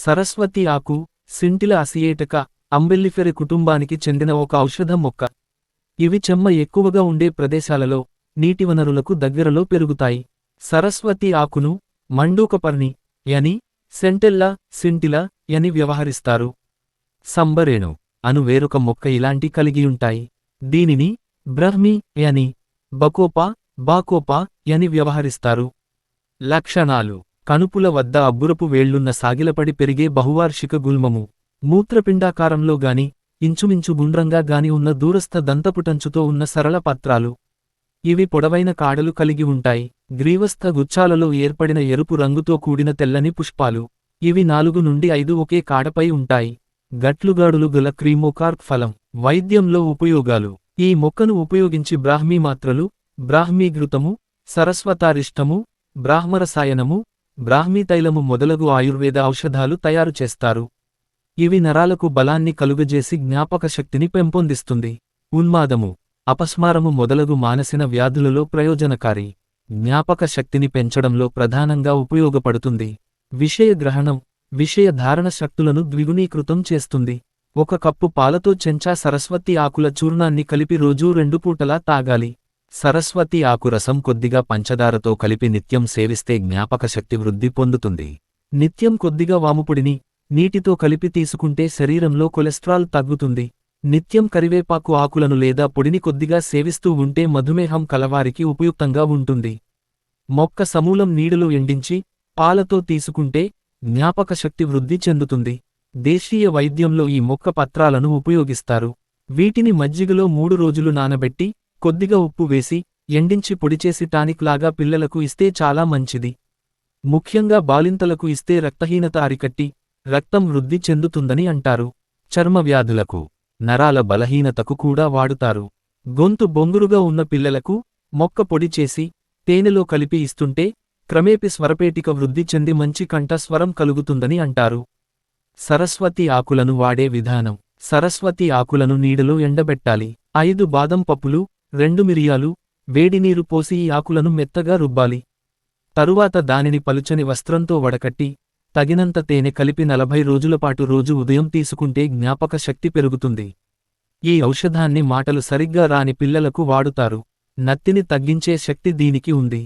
సరస్వతి ఆకు సింటిల అసియేటక అంబెల్లిఫెరె కుటుంబానికి చెందిన ఒక ఔషధ మొక్క. ఇవి చెమ్మ ఎక్కువగా ఉండే ప్రదేశాలలో, నీటివనరులకు దగ్గరలో పెరుగుతాయి. సరస్వతి ఆకును మండూకపర్ణి యని, సెంటెల్లా, సింటిల యని వ్యవహరిస్తారు. సంబరేణు అను వేరొక మొక్క ఇలాంటి కలిగియుంటాయి. దీనిని బ్రహ్మి యని, బకోపా, బాకోపా యని వ్యవహరిస్తారు. లక్షణాలు: కనుపుల వద్ద అబ్బురపు వేళ్లున్న సాగిలపడి పెరిగే బహువార్షిక గుల్మము. మూత్రపిండాకారంలో గాని, ఇంచుమించు గుండ్రంగా గాని ఉన్న దూరస్థ దంతపుటంచుతో ఉన్న సరళ పత్రాలు. ఇవి పొడవైన కాడలు కలిగి ఉంటాయి. గ్రీవస్థ గుచ్చాలలో ఏర్పడిన ఎరుపు రంగుతో కూడిన తెల్లని పుష్పాలు. ఇవి 4 నుండి 5 ఒకే కాడపై ఉంటాయి. గట్లుగాడులు గల క్రీమోకార్ప్ ఫలం. వైద్యంలో ఉపయోగాలు: ఈ మొక్కను ఉపయోగించి బ్రాహ్మీ మాత్రలు, బ్రాహ్మీ ఘృతము, సరస్వతారిష్టము, బ్రాహ్మరసాయనము, బ్రాహ్మీ తైలము మొదలగు ఆయుర్వేద ఔషధాలు తయారు చేస్తారు. ఇవి నరాలకు బలాన్ని కలుగజేసి జ్ఞాపకశక్తిని పెంపొందిస్తుంది. ఉన్మాదము, అపస్మారము మొదలగు మానసిక వ్యాధులలో ప్రయోజనకారి. జ్ఞాపక శక్తిని పెంచడంలో ప్రధానంగా ఉపయోగపడుతుంది. విషయ గ్రహణం, విషయ ధారణ శక్తులను ద్విగుణీకృతం చేస్తుంది. 1 కప్పు పాలతో చెంచా సరస్వతి ఆకుల చూర్ణాన్ని కలిపి రోజూ 2 పూటలా తాగాలి. సరస్వతి ఆకు రసం కొద్దిగా పంచదారతో కలిపి నిత్యం సేవిస్తే జ్ఞాపకశక్తి వృద్ధి పొందుతుంది. నిత్యం కొద్దిగా వాముపొడిని నీటితో కలిపి తీసుకుంటే శరీరంలో కొలెస్ట్రాల్ తగ్గుతుంది. నిత్యం కరివేపాకు ఆకులను లేదా పొడిని కొద్దిగా సేవిస్తూ ఉంటే మధుమేహం కలవారికి ఉపయుక్తంగా ఉంటుంది. మొక్క సమూలం నీడలో ఎండించి, పాలతో తీసుకుంటే జ్ఞాపకశక్తి వృద్ధి చెందుతుంది. దేశీయ వైద్యంలో ఈ మొక్క పత్రాలను ఉపయోగిస్తారు. వీటిని మజ్జిగలో 3 రోజులు నానబెట్టి, కొద్దిగా ఉప్పు వేసి, ఎండించి పొడిచేసి టానిక్ లాగా పిల్లలకు ఇస్తే చాలా మంచిది. ముఖ్యంగా బాలింతలకు ఇస్తే రక్తహీనత అరికట్టి, రక్తం వృద్ధి చెందుతుందని అంటారు. చర్మ వ్యాధులకు, నరాల బలహీనతకు కూడా వాడుతారు. గొంతు బొంగురుగా ఉన్న పిల్లలకు మొక్క పొడి చేసి, తేనెలో కలిపి ఇస్తుంటే క్రమేపి స్వరపేటిక వృద్ధి చెంది మంచి కంఠస్వరం కలుగుతుందని అంటారు. సరస్వతి ఆకులను వాడే విధానం: సరస్వతి ఆకులను నీడలో ఎండబెట్టాలి. 5 బాదం పప్పులు, 2 మిరియాలు, వేడినీరు పోసి ఈ ఆకులను మెత్తగా రుబ్బాలి. తరువాత దానిని పలుచని వస్త్రంతో వడకట్టి, తగినంత తేనె కలిపి 40 రోజులపాటు రోజు ఉదయం తీసుకుంటే జ్ఞాపక శక్తి పెరుగుతుంది. ఈ ఔషధాన్ని మాటలు సరిగ్గా రాని పిల్లలకు వాడుతారు. నత్తిని తగ్గించే శక్తి దీనికి ఉంది.